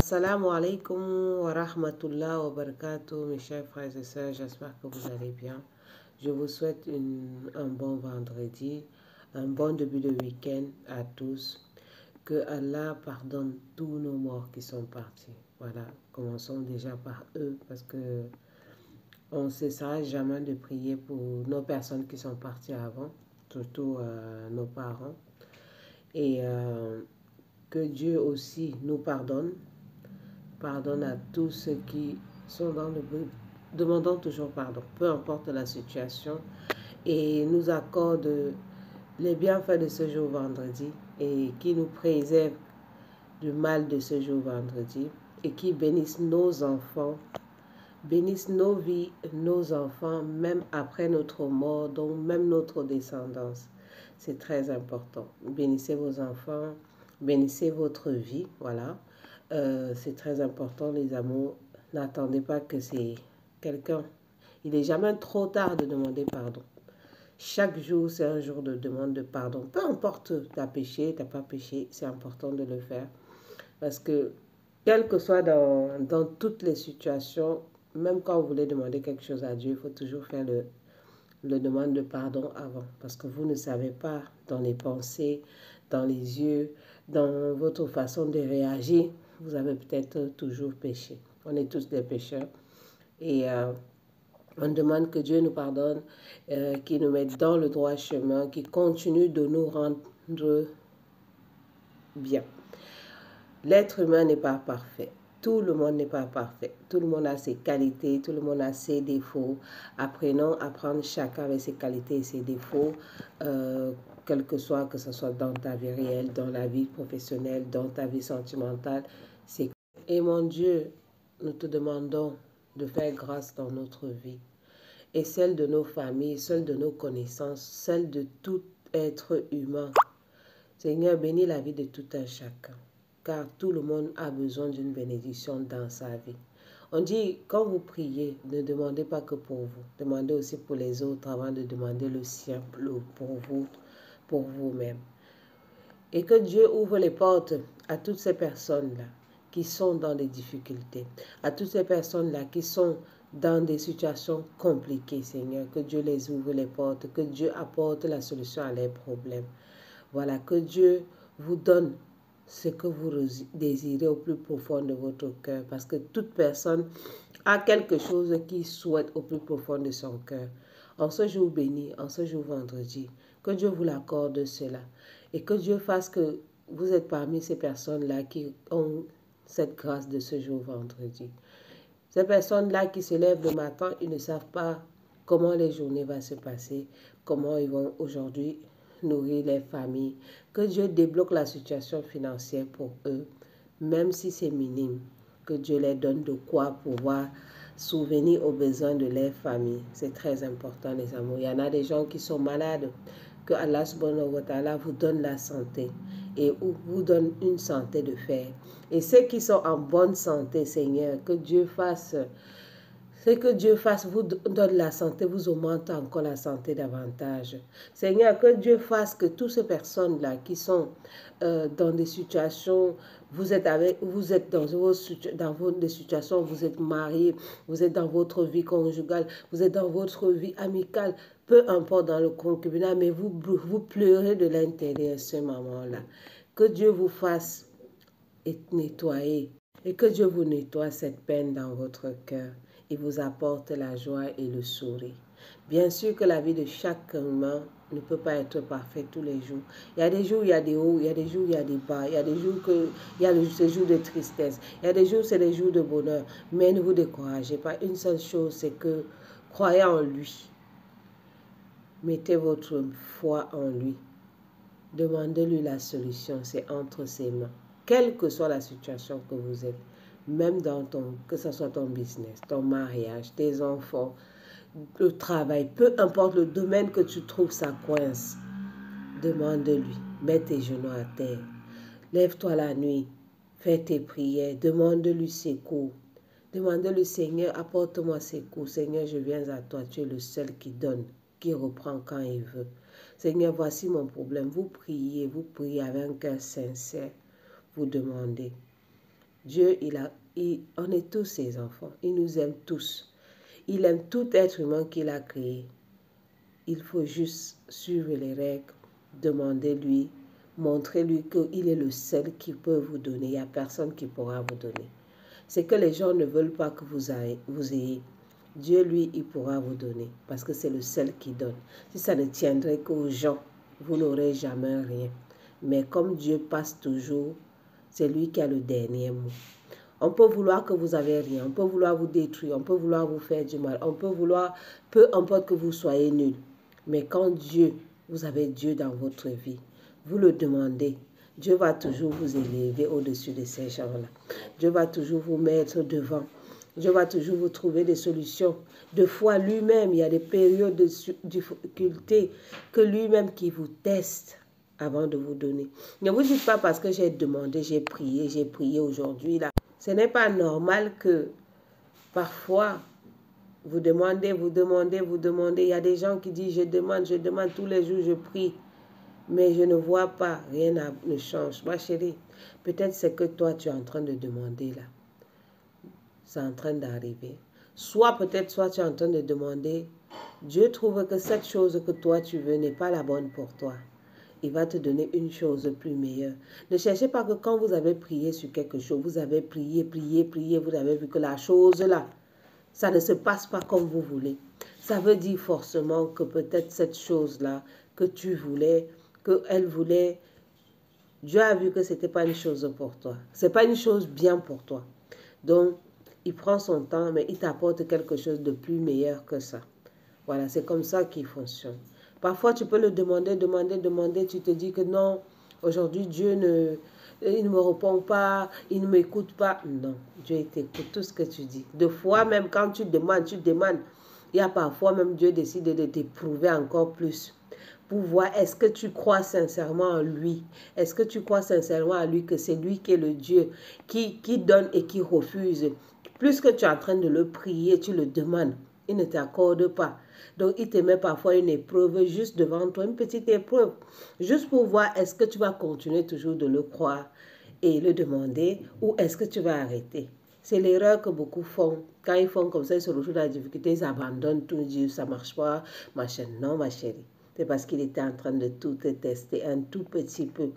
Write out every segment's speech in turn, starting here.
Assalamu alaikum wa rahmatullah wa barakatuh, mes chers frères et sœurs, j'espère que vous allez bien. Je vous souhaite un bon vendredi, un bon début de week-end à tous. Que Allah pardonne tous nos morts qui sont partis. Voilà, commençons déjà par eux parce que on ne cessera jamais de prier pour nos personnes qui sont parties avant, surtout nos parents. Et que Dieu aussi nous pardonne à tous ceux qui sont dans le but, demandons toujours pardon, peu importe la situation, et nous accorde les bienfaits de ce jour vendredi et qui nous préserve du mal de ce jour vendredi et qui bénisse nos enfants, bénisse nos vies, nos enfants, même après notre mort, donc même notre descendance. C'est très important. Bénissez vos enfants, bénissez votre vie, voilà. C'est très important, les amours. N'attendez pas que c'est quelqu'un. Il n'est jamais trop tard de demander pardon. Chaque jour, c'est un jour de demande de pardon. Peu importe, tu as péché, tu n'as pas péché, c'est important de le faire. Parce que, quel que soit dans toutes les situations, même quand vous voulez demander quelque chose à Dieu, il faut toujours faire le demande de pardon avant. Parce que vous ne savez pas dans les pensées, dans les yeux, dans votre façon de réagir, vous avez peut-être toujours péché. On est tous des pécheurs. Et on demande que Dieu nous pardonne, qu'il nous mette dans le droit chemin, qu'il continue de nous rendre bien. L'être humain n'est pas parfait. Tout le monde n'est pas parfait. Tout le monde a ses qualités, tout le monde a ses défauts. Apprenons à prendre chacun avec ses qualités et ses défauts, quel que ce soit dans ta vie réelle, dans la vie professionnelle, dans ta vie sentimentale. Et mon Dieu, nous te demandons de faire grâce dans notre vie et celle de nos familles, celle de nos connaissances, celle de tout être humain. Seigneur, bénis la vie de tout un chacun, car tout le monde a besoin d'une bénédiction dans sa vie. On dit, quand vous priez, ne demandez pas que pour vous, demandez aussi pour les autres avant de demander le sien pour vous-même. Et que Dieu ouvre les portes à toutes ces personnes-là qui sont dans des difficultés, à toutes ces personnes-là qui sont dans des situations compliquées, Seigneur, que Dieu les ouvre les portes, que Dieu apporte la solution à leurs problèmes. Voilà, que Dieu vous donne ce que vous désirez au plus profond de votre cœur, parce que toute personne a quelque chose qu'il souhaite au plus profond de son cœur. En ce jour béni, en ce jour vendredi, que Dieu vous l'accorde cela, et que Dieu fasse que vous êtes parmi ces personnes-là qui ont cette grâce de ce jour vendredi. Ces personnes-là qui se lèvent le matin, ils ne savent pas comment les journées vont se passer, comment ils vont aujourd'hui nourrir les familles. Que Dieu débloque la situation financière pour eux, même si c'est minime. Que Dieu leur donne de quoi pouvoir souvenir aux besoins de leur famille. C'est très important, les amours. Il y en a des gens qui sont malades. Que Allah subhanahu wa ta'ala vous donne la santé et vous donne une santé de fer. Et ceux qui sont en bonne santé, Seigneur, que Dieu fasse, vous donne la santé, vous augmente encore la santé davantage. Seigneur, que Dieu fasse que toutes ces personnes-là qui sont dans des situations, vous êtes dans des situations, vous êtes mariés, vous êtes dans votre vie conjugale, vous êtes dans votre vie amicale, peu importe dans le concubinat, mais vous pleurez de l'intérieur ce moment-là. Que Dieu vous fasse nettoyer et que Dieu vous nettoie cette peine dans votre cœur et vous apporte la joie et le sourire. Bien sûr que la vie de chaque humain ne peut pas être parfaite tous les jours. Il y a des jours où il y a des hauts, il y a des jours où il y a des bas, il y a des jours il y a ces jours de tristesse, il y a des jours c'est des jours de bonheur. Mais ne vous découragez pas. Une seule chose, c'est que croyez en lui. Mettez votre foi en lui. Demandez-lui la solution, c'est entre ses mains. Quelle que soit la situation que vous êtes, même que ce soit ton business, ton mariage, tes enfants, le travail, peu importe le domaine que tu trouves, ça coince. Demande-lui, mets tes genoux à terre, lève-toi la nuit, fais tes prières, demande-lui secours. Demande-lui, Seigneur, apporte-moi secours. Seigneur, je viens à toi, tu es le seul qui donne, qui reprend quand il veut. Seigneur, voici mon problème. Vous priez avec un cœur sincère. Vous demandez. Dieu, on est tous ses enfants. Il nous aime tous. Il aime tout être humain qu'il a créé. Il faut juste suivre les règles, demander-lui, montrer-lui qu'il est le seul qui peut vous donner. Il n'y a personne qui pourra vous donner. C'est que les gens ne veulent pas que vous ayez. Dieu, lui, il pourra vous donner parce que c'est le seul qui donne. Si ça ne tiendrait qu'aux gens, vous n'aurez jamais rien. Mais comme Dieu passe toujours, c'est lui qui a le dernier mot. On peut vouloir que vous n'avez rien, on peut vouloir vous détruire, on peut vouloir vous faire du mal, on peut vouloir, peu importe que vous soyez nul. Mais quand Dieu, vous avez Dieu dans votre vie, vous le demandez, Dieu va toujours vous élever au-dessus de ces gens-là. Dieu va toujours vous mettre devant. Dieu va toujours vous trouver des solutions. De fois lui-même, il y a des périodes de difficulté que lui-même qui vous teste avant de vous donner. Ne vous dites pas parce que j'ai demandé, j'ai prié aujourd'hui là. Ce n'est pas normal que parfois vous demandez. Il y a des gens qui disent je demande tous les jours, je prie. Mais je ne vois pas, rien ne change. Ma chérie, peut-être c'est que toi tu es en train de demander là. C'est en train d'arriver. Soit tu es en train de demander, Dieu trouve que cette chose que toi tu veux n'est pas la bonne pour toi. Il va te donner une chose plus meilleure. Ne cherchez pas que quand vous avez prié sur quelque chose, vous avez prié, vous avez vu que la chose là, ça ne se passe pas comme vous voulez. Ça veut dire forcément que peut-être cette chose-là que tu voulais, qu'elle voulait, Dieu a vu que ce n'était pas une chose pour toi. Ce n'est pas une chose bien pour toi. Donc, il prend son temps, mais il t'apporte quelque chose de plus meilleur que ça. Voilà, c'est comme ça qu'il fonctionne. Parfois, tu peux le demander, tu te dis que non, aujourd'hui, il ne me répond pas, il ne m'écoute pas. Non, Dieu t'écoute tout ce que tu dis. Des fois, même quand tu demandes, il y a parfois même Dieu décide de t'éprouver encore plus pour voir est-ce que tu crois sincèrement en lui. Est-ce que tu crois sincèrement à lui que c'est lui qui est le Dieu, qui donne et qui refuse. Plus que tu es en train de le prier, tu le demandes, il ne t'accorde pas. Donc, il te met parfois une épreuve juste devant toi, une petite épreuve, juste pour voir est-ce que tu vas continuer toujours de le croire et le demander ou est-ce que tu vas arrêter. C'est l'erreur que beaucoup font. Quand ils font comme ça, ils se retrouvent dans la difficulté, ils abandonnent tout, ils disent ça ne marche pas, machin. Non, ma chérie. C'est parce qu'il était en train de tout te tester un tout petit peu,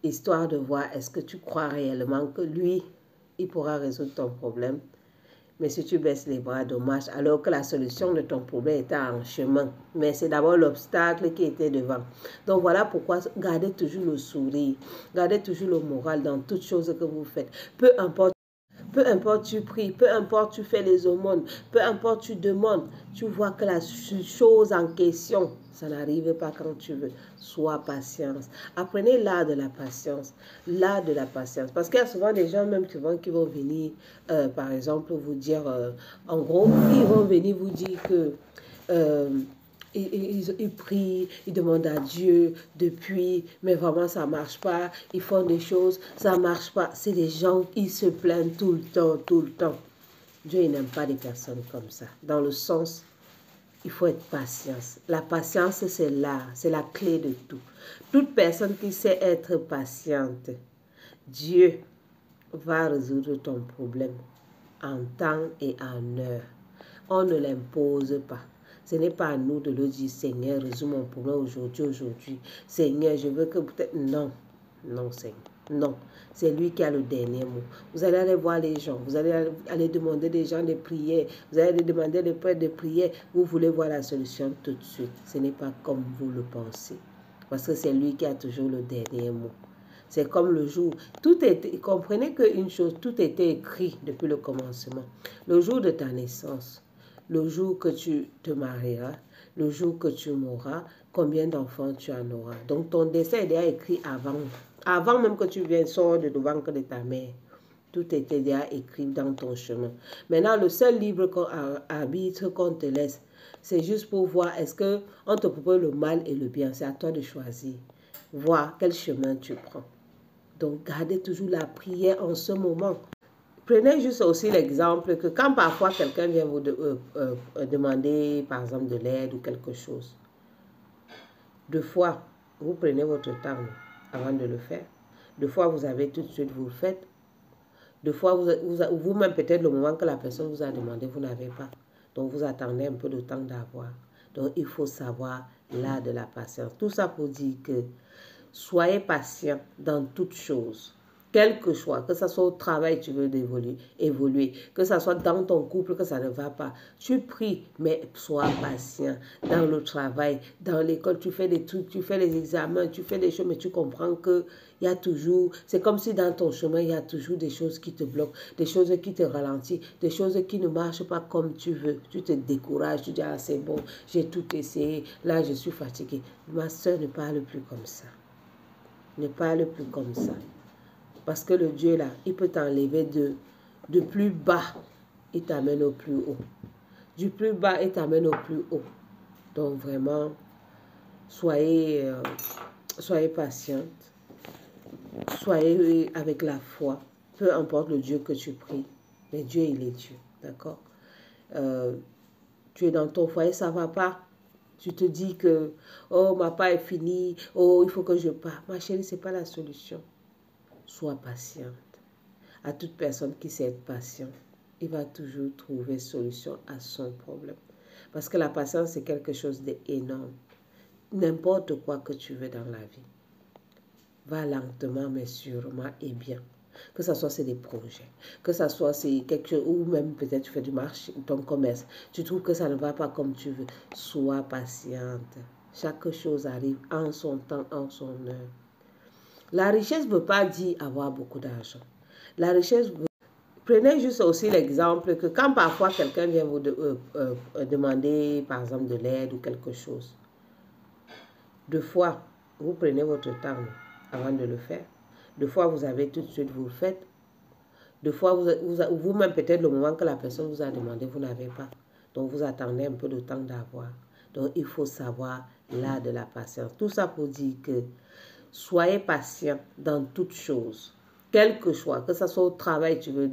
histoire de voir est-ce que tu crois réellement que lui, il pourra résoudre ton problème. Mais si tu baisses les bras, dommage, alors que la solution de ton problème était en chemin. Mais c'est d'abord l'obstacle qui était devant. Donc voilà pourquoi gardez toujours le sourire, gardez toujours le moral dans toutes choses que vous faites. Peu importe tu pries, peu importe tu fais les aumônes, peu importe tu demandes, tu vois que la chose en question, ça n'arrive pas quand tu veux. Sois patience. Apprenez l'art de la patience. L'art de la patience. Parce qu'il y a souvent des gens même qui vont venir, par exemple, vous dire, en gros, ils vont venir vous dire que ils prient, ils demandent à Dieu depuis, mais vraiment ça ne marche pas. Ils font des choses, ça ne marche pas. C'est des gens qui se plaignent tout le temps, tout le temps. Dieu n'aime pas des personnes comme ça. Dans le sens, il faut être patient. La patience, c'est là, c'est la clé de tout. Toute personne qui sait être patiente, Dieu va résoudre ton problème en temps et en heure. On ne l'impose pas. Ce n'est pas à nous de le dire, Seigneur, résous mon problème aujourd'hui. Seigneur, je veux que peut-être... Non, non, Seigneur. Non, c'est lui qui a le dernier mot. Vous allez aller voir les gens, vous allez aller demander des gens de prier, vous allez aller demander des prêtres de prier. Vous voulez voir la solution tout de suite. Ce n'est pas comme vous le pensez. Parce que c'est lui qui a toujours le dernier mot. C'est comme le jour, comprenez qu'une chose, tout était écrit depuis le commencement. Le jour de ta naissance, le jour que tu te marieras, le jour que tu mourras, combien d'enfants tu en auras. Donc ton décès est déjà écrit avant même que tu viennes sortir de ventre de ta mère. Tout était déjà écrit dans ton chemin. Maintenant, le seul livre qu'on arbitre, qu'on te laisse, c'est juste pour voir est-ce qu'on te propose le mal et le bien. C'est à toi de choisir. Voir quel chemin tu prends. Donc, gardez toujours la prière en ce moment. Prenez juste aussi l'exemple que quand parfois quelqu'un vient vous demander, par exemple, de l'aide ou quelque chose, deux fois, vous prenez votre temps avant de le faire. Deux fois, vous avez tout de suite, vous le faites. Des fois, vous-même, peut-être le moment que la personne vous a demandé, vous n'avez pas. Donc, vous attendez un peu de temps d'avoir. Donc, il faut savoir l'art de la patience. Tout ça pour dire que soyez patient dans toutes choses. Quel que soit, que ce soit au travail, tu veux évoluer, que ce soit dans ton couple, que ça ne va pas. Tu pries, mais sois patient. Dans le travail, dans l'école, tu fais des trucs, tu fais les examens, tu fais des choses, mais tu comprends que il y a toujours, c'est comme si dans ton chemin, il y a toujours des choses qui te bloquent, des choses qui te ralentissent, des choses qui ne marchent pas comme tu veux. Tu te décourages, tu dis, ah c'est bon, j'ai tout essayé, là je suis fatiguée. Ma soeur, ne parle plus comme ça. Ne parle plus comme ça. Parce que le Dieu là, il peut t'enlever de plus bas, il t'amène au plus haut. Du plus bas, il t'amène au plus haut. Donc vraiment, soyez patiente. Soyez avec la foi. Peu importe le Dieu que tu pries. Mais Dieu, il est Dieu. D'accord? Tu es dans ton foyer, ça ne va pas. Tu te dis que, oh, ma part est finie. Oh, il faut que je parte. Ma chérie, ce n'est pas la solution. Sois patiente. À toute personne qui sait être patient, il va toujours trouver solution à son problème. Parce que la patience, c'est quelque chose d'énorme. N'importe quoi que tu veux dans la vie, va lentement mais sûrement et bien. Que ce soit c'est des projets, que ce soit c'est quelque chose, ou même peut-être tu fais du marché, ton commerce, tu trouves que ça ne va pas comme tu veux, sois patiente. Chaque chose arrive en son temps, en son heure. La richesse ne veut pas dire avoir beaucoup d'argent. La richesse veut... Prenez juste aussi l'exemple que quand parfois quelqu'un vient vous demander par exemple de l'aide ou quelque chose, deux fois, vous prenez votre temps avant de le faire. Deux fois, vous avez tout de suite, vous le faites. Deux fois, vous-même, peut-être le moment que la personne vous a demandé, vous n'avez pas. Donc, vous attendez un peu de temps d'avoir. Donc, il faut savoir l'art de la patience. Tout ça pour dire que soyez patient dans toutes choses. Quel que soit, que ce soit au travail, tu veux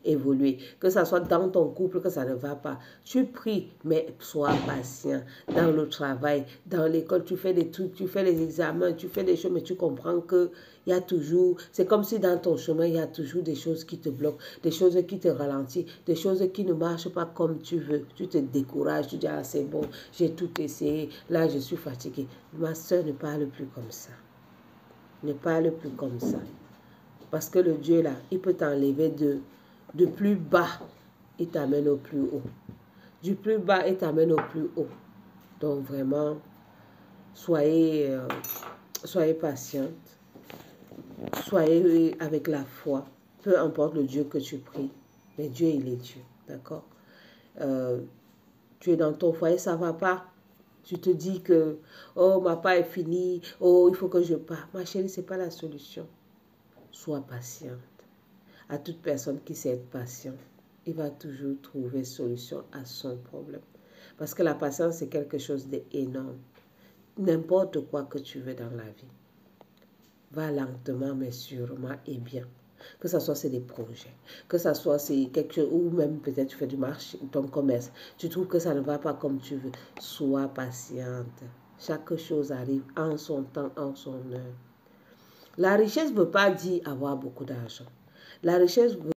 évoluer, que ce soit dans ton couple, que ça ne va pas. Tu pries, mais sois patient. Dans le travail, dans l'école, tu fais des trucs, tu fais les examens, tu fais des choses, mais tu comprends que il y a toujours, c'est comme si dans ton chemin, il y a toujours des choses qui te bloquent, des choses qui te ralentissent, des choses qui ne marchent pas comme tu veux. Tu te décourages, tu dis, ah c'est bon, j'ai tout essayé, là je suis fatiguée. Ma soeur, ne parle plus comme ça. Ne parle plus comme ça. Parce que le Dieu là, il peut t'enlever de plus bas, il t'amène au plus haut. Du plus bas, il t'amène au plus haut. Donc vraiment, soyez patiente. Soyez avec la foi. Peu importe le Dieu que tu pries. Mais Dieu, il est Dieu. D'accord? Tu es dans ton foyer, ça ne va pas. Tu te dis que, oh, ma part est finie. Oh, il faut que je parte. Ma chérie, ce n'est pas la solution. Sois patiente. À toute personne qui sait être patient, il va toujours trouver solution à son problème. Parce que la patience, c'est quelque chose d'énorme. N'importe quoi que tu veux dans la vie, va lentement mais sûrement et bien. Que ce soit c'est des projets, que ce soit c'est quelque chose, ou même peut-être tu fais du marché, ton commerce, tu trouves que ça ne va pas comme tu veux, sois patiente. Chaque chose arrive en son temps, en son heure. La richesse ne veut pas dire avoir beaucoup d'argent. La richesse veut